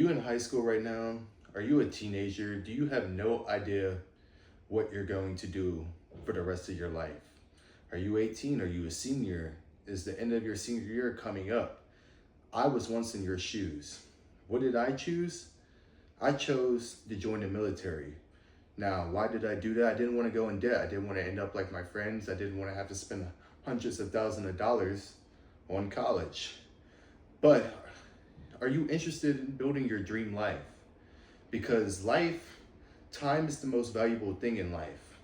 you in high school right now? Are you a teenager? Do you have no idea what you're going to do for the rest of your life? Are you 18? Are you a senior? Is the end of your senior year coming up? I was once in your shoes. What did I choose? I chose to join the military. Now, why did I do that? I didn't want to go in debt. I didn't want to end up like my friends. I didn't want to have to spend hundreds of thousands of dollars on college. But are you interested in building your dream life? Because time is the most valuable thing in life.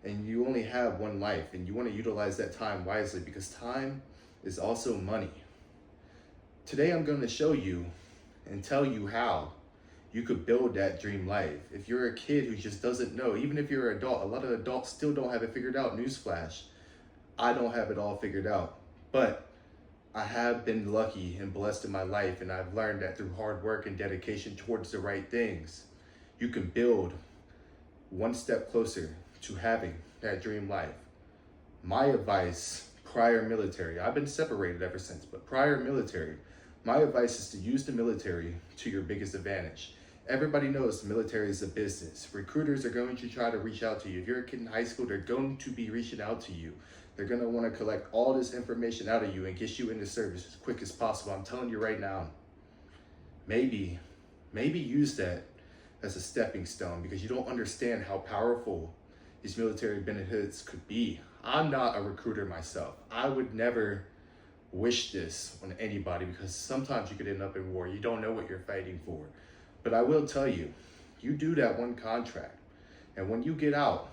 And you only have one life, and you want to utilize that time wisely because time is also money. Today I'm going to show you and tell you how you could build that dream life. If you're a kid who just doesn't know, even if you're an adult, a lot of adults still don't have it figured out. Newsflash, I don't have it all figured out. But I have been lucky and blessed in my life, and I've learned that through hard work and dedication towards the right things, you can build one step closer to having that dream life. My advice, prior military, I've been separated ever since, but prior military, my advice is to use the military to your biggest advantage. Everybody knows the military is a business. Recruiters are going to try to reach out to you. If you're a kid in high school, they're going to be reaching out to you. They're going to want to collect all this information out of you and get you into service as quick as possible. I'm telling you right now, maybe use that as a stepping stone because you don't understand how powerful these military benefits could be. I'm not a recruiter myself. I would never wish this on anybody because sometimes you could end up in war. You don't know what you're fighting for. But I will tell you, you do that one contract, and when you get out,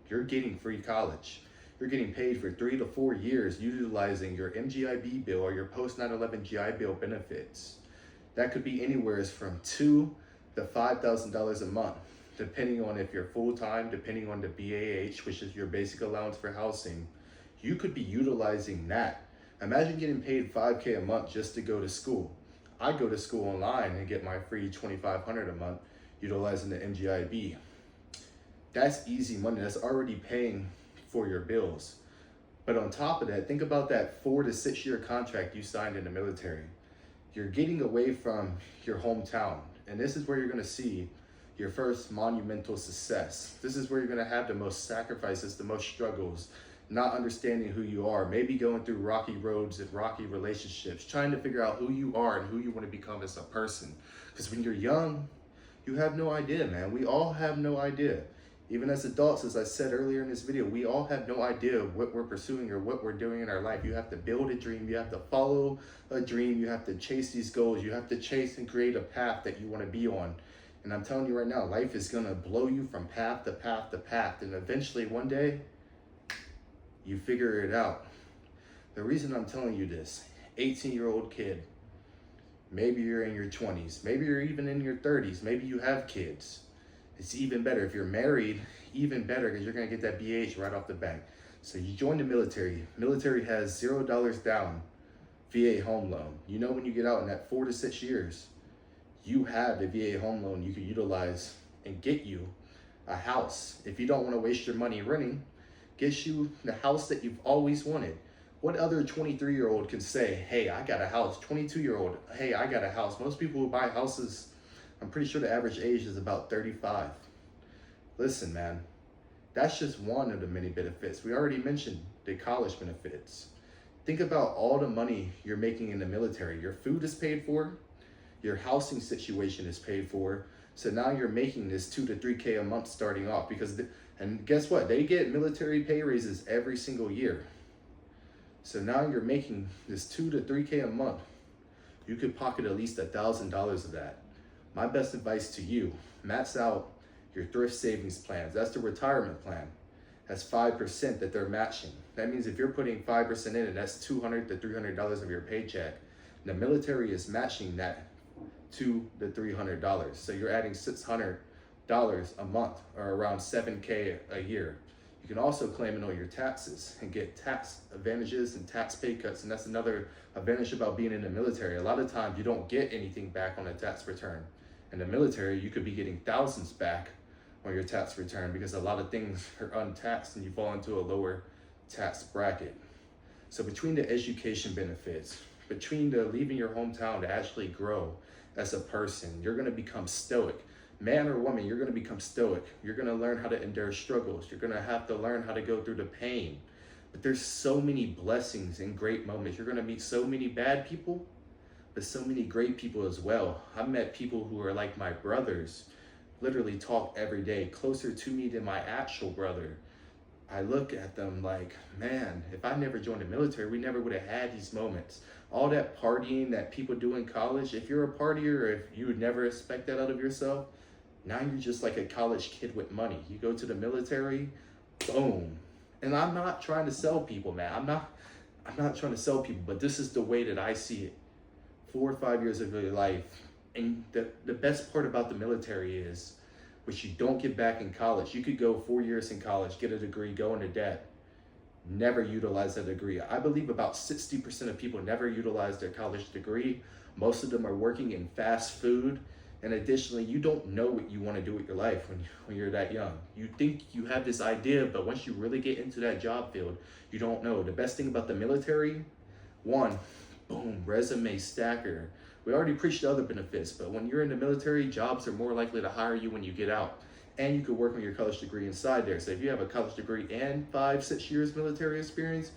you're getting free college. You're getting paid for 3 to 4 years utilizing your MGIB bill or your post 9/11 GI Bill benefits. That could be anywhere from $2,000 to $5,000 a month, depending on if you're full-time, depending on the BAH, which is your basic allowance for housing. You could be utilizing that. Imagine getting paid $5K a month just to go to school. I go to school online and get my free $2,500 a month utilizing the MGIB. That's easy money. That's already paying for your bills. But on top of that, think about that 4 to 6 year contract you signed in the military. You're getting away from your hometown. And this is where you're going to see your first monumental success. This is where you're going to have the most sacrifices, the most struggles, not understanding who you are, maybe going through rocky roads and rocky relationships, trying to figure out who you are and who you want to become as a person. Because when you're young, you have no idea, man. We all have no idea. Even as adults, as I said earlier in this video, we all have no idea what we're pursuing or what we're doing in our life. You have to build a dream. You have to follow a dream. You have to chase these goals. You have to chase and create a path that you want to be on. And I'm telling you right now, life is going to blow you from path to path to path. And eventually one day, you figure it out. The reason I'm telling you this, 18-year-old kid, maybe you're in your 20s, maybe you're even in your 30s, maybe you have kids. It's even better. If you're married, even better because you're going to get that BH right off the bat. So you join the military. Military has $0 down VA home loan. You know when you get out in that 4 to 6 years, you have the VA home loan you can utilize and get you a house. If you don't want to waste your money renting, gets you the house that you've always wanted. What other 23-year-old can say, hey, I got a house? 22-year-old, hey, I got a house. Most people who buy houses, I'm pretty sure the average age is about 35. Listen, man, that's just one of the many benefits. We already mentioned the college benefits. Think about all the money you're making in the military. Your food is paid for, your housing situation is paid for. So now you're making this 2 to 3K a month starting off and guess what? They get military pay raises every single year. So now you're making this 2 to 3K a month. You could pocket at least $1,000 of that. My best advice to you, max out your thrift savings plans. That's the retirement plan. That's 5% that they're matching. That means if you're putting 5% in, and that's $200 to $300 of your paycheck, the military is matching that $200 to $300. So you're adding $600 a month, or around 7K a year. You can also claim it on your taxes and get tax advantages and tax pay cuts. And that's another advantage about being in the military. A lot of times you don't get anything back on a tax return. In the military, you could be getting thousands back on your tax return because a lot of things are untaxed and you fall into a lower tax bracket. So between the education benefits, between the leaving your hometown to actually grow as a person. You're going to become stoic. Man or woman, you're going to become stoic. You're going to learn how to endure struggles. You're going to have to learn how to go through the pain. But there's so many blessings and great moments. You're going to meet so many bad people, but so many great people as well. I've met people who are like my brothers, literally talk every day, closer to me than my actual brother. I look at them like, man, if I never joined the military, we never would have had these moments. All that partying that people do in college, if you're a partier or if you would never expect that out of yourself, now you're just like a college kid with money. You go to the military, boom. And I'm not trying to sell people, man. I'm not trying to sell people, but this is the way that I see it. 4 or 5 years of your life. And the best part about the military is, which you don't get back in college. You could go 4 years in college, get a degree, go into debt, never utilize that degree. I believe about 60% of people never utilize their college degree. Most of them are working in fast food. And additionally, you don't know what you want to do with your life when you're that young. You think you have this idea, but once you really get into that job field, you don't know. The best thing about the military, one, boom, resume stacker. We already preached the other benefits, but when you're in the military, jobs are more likely to hire you when you get out. And you could work on your college degree inside there. So if you have a college degree and 5-6 years military experience,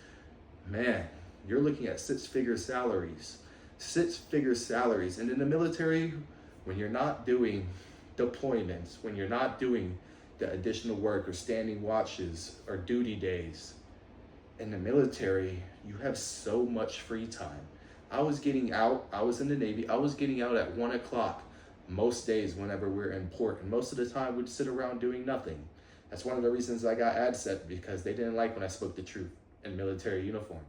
man, you're looking at 6-figure salaries. 6-figure salaries. And in the military, when you're not doing deployments, when you're not doing the additional work or standing watches or duty days, in the military, you have so much free time. I was getting out, I was in the Navy, I was getting out at 1 o'clock most days whenever we're in port. And most of the time we'd sit around doing nothing. That's one of the reasons I got ADSET, because they didn't like when I spoke the truth in military uniform.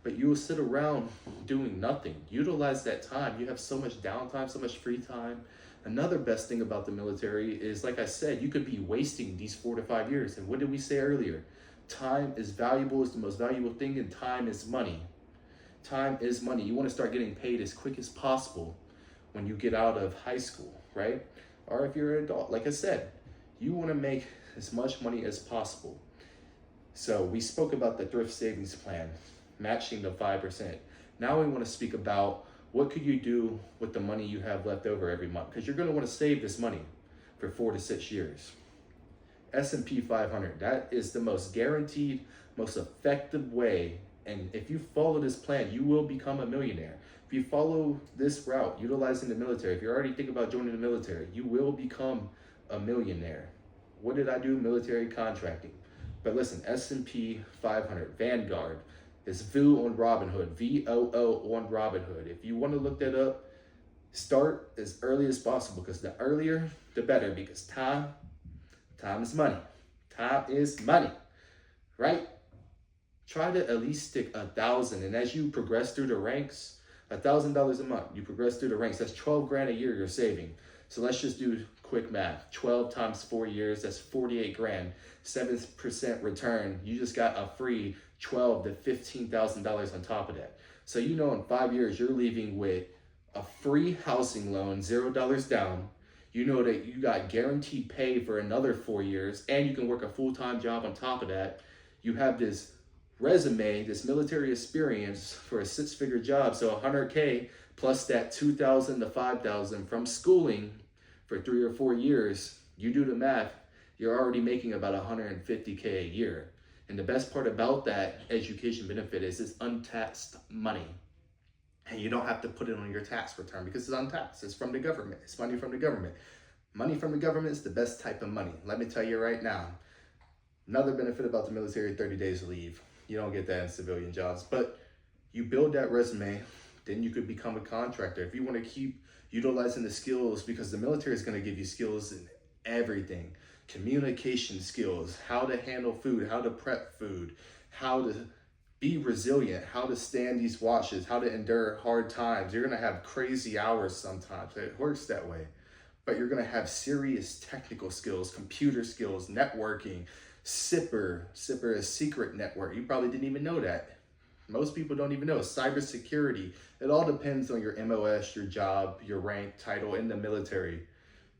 But you will sit around doing nothing. Utilize that time. You have so much downtime, so much free time. Another best thing about the military is, like I said, you could be wasting these 4 to 5 years. And what did we say earlier? Time is valuable, it's the most valuable thing, and time is money. Time is money. You want to start getting paid as quick as possible when you get out of high school, right? Or if you're an adult, like I said, you want to make as much money as possible. So we spoke about the thrift savings plan, matching the 5%. Now we want to speak about what could you do with the money you have left over every month, because you're going to want to save this money for 4 to 6 years. S&P 500, that is the most guaranteed, most effective way. And if you follow this plan, you will become a millionaire. If you follow this route, utilizing the military, if you're already thinking about joining the military, you will become a millionaire. What did I do? Military contracting. But listen, S&P 500, Vanguard, is VOO on Robinhood, VOO on Robinhood. If you want to look that up, start as early as possible, because the earlier, the better, because time is money. Time is money, right? Try to at least stick $1,000, and as you progress through the ranks, $1,000 a month, you progress through the ranks, that's 12 grand a year you're saving. So let's just do quick math. 12 times 4 years, that's 48 grand, 7% return. You just got a free $12,000 to $15,000 on top of that. So you know in 5 years, you're leaving with a free housing loan, $0 down. You know that you got guaranteed pay for another 4 years, and you can work a full-time job on top of that. You have this resume, this military experience for a 6-figure job, so $100K plus that $2,000 to $5,000 from schooling for 3 or 4 years. You do the math, you're already making about $150K a year. And the best part about that education benefit is it's untaxed money. And you don't have to put it on your tax return because it's untaxed. It's from the government. It's money from the government. Money from the government is the best type of money. Let me tell you right now. Another benefit about the military, 30 days leave. You don't get that in civilian jobs. But you build that resume, then you could become a contractor. If you want to keep utilizing the skills, because the military is going to give you skills in everything. Communication skills, how to handle food, how to prep food, how to be resilient, how to stand these watches, how to endure hard times. You're going to have crazy hours sometimes. It works that way. But you're going to have serious technical skills, computer skills, networking, SIPR. SIPR is secret network. You probably didn't even know that. Most people don't even know. Cybersecurity. It all depends on your MOS, your job, your rank, title in the military.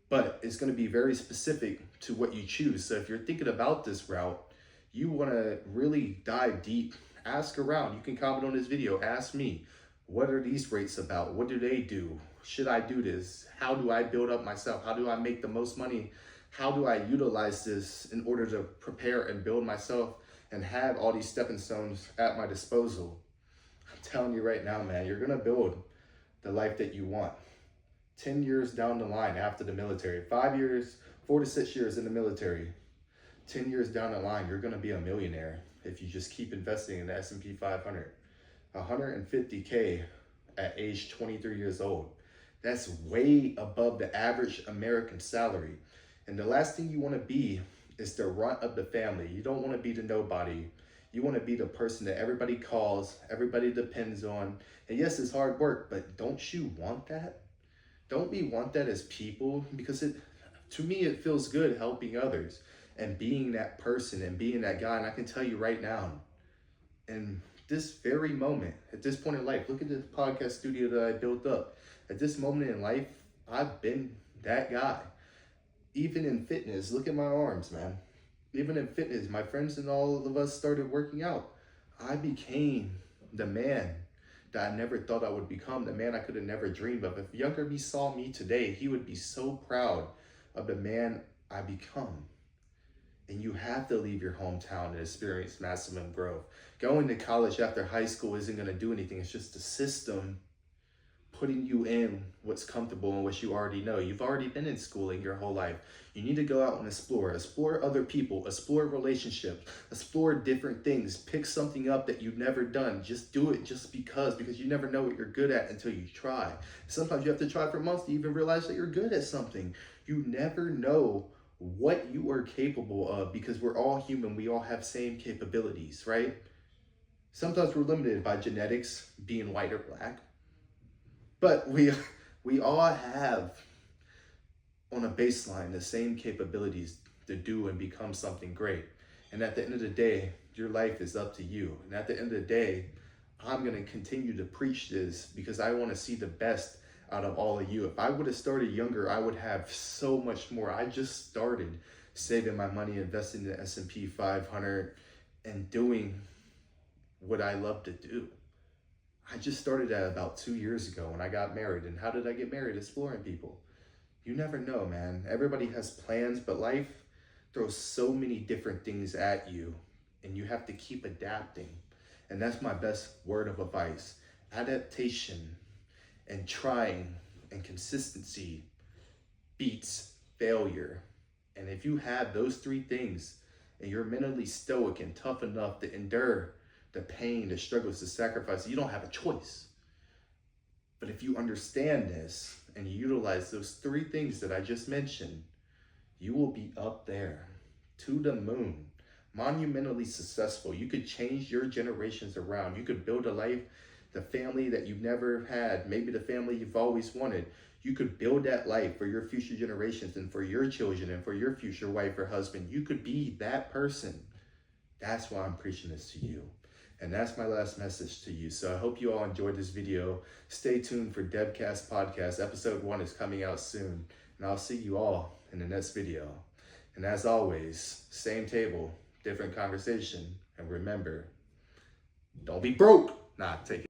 But it's going to be very specific to what you choose. So if you're thinking about this route, you want to really dive deep. Ask around. You can comment on this video. Ask me, What are these rates about? What do they do? Should I do this? How do I build up myself? How do I make the most money? How do I utilize this in order to prepare and build myself and have all these stepping stones at my disposal? I'm telling you right now, man, you're gonna build the life that you want. 10 years down the line after the military, 5 years, 4 to 6 years in the military, 10 years down the line, you're gonna be a millionaire if you just keep investing in the S&P 500. 150K at age 23 years old. That's way above the average American salary. And the last thing you want to be is the runt of the family. You don't want to be the nobody. You want to be the person that everybody calls, everybody depends on. And yes, it's hard work, but don't you want that? Don't we want that as people? Because to me, it feels good helping others and being that person and being that guy. And I can tell you right now, and this very moment, at this point in life, look at the podcast studio that I built up. At this moment in life, I've been that guy. Even in fitness, look at my arms, man. Even in fitness, my friends and all of us started working out. I became the man that I never thought I would become, the man I could have never dreamed of. If younger me saw me today, he would be so proud of the man I become. And you have to leave your hometown and experience maximum growth. Going to college after high school isn't going to do anything. It's just the system putting you in what's comfortable and what you already know. You've already been in schooling your whole life. You need to go out and explore other people, explore relationships, explore different things. Pick something up that you've never done. Just do it just because you never know what you're good at until you try. Sometimes you have to try for months to even realize that you're good at something. You never know what you are capable of because we're all human. We all have same capabilities, right? Sometimes we're limited by genetics, being white or black, but we all have on a baseline the same capabilities to do and become something great. And at the end of the day, your life is up to you. And at the end of the day, I'm going to continue to preach this because I want to see the best out of all of you. If I would have started younger, I would have so much more. I just started saving my money, investing in the S&P 500 and doing what I love to do. I just started that about 2 years ago when I got married. And how did I get married? Exploring people. You never know, man. Everybody has plans, but life throws so many different things at you and you have to keep adapting. And that's my best word of advice. Adaptation and trying and consistency beats failure. And if you have those three things and you're mentally stoic and tough enough to endure the pain, the struggles, the sacrifice, you don't have a choice. But if you understand this and you utilize those three things that I just mentioned, you will be up there to the moon, monumentally successful. You could change your generations around. You could build a life, the family that you've never had, maybe the family you've always wanted. You could build that life for your future generations and for your children and for your future wife or husband. You could be that person. That's why I'm preaching this to you. And that's my last message to you. So I hope you all enjoyed this video. Stay tuned for DevCast Podcast. Episode 1 is coming out soon. And I'll see you all in the next video. And as always, same table, different conversation. And remember, don't be broke. Nah, take it.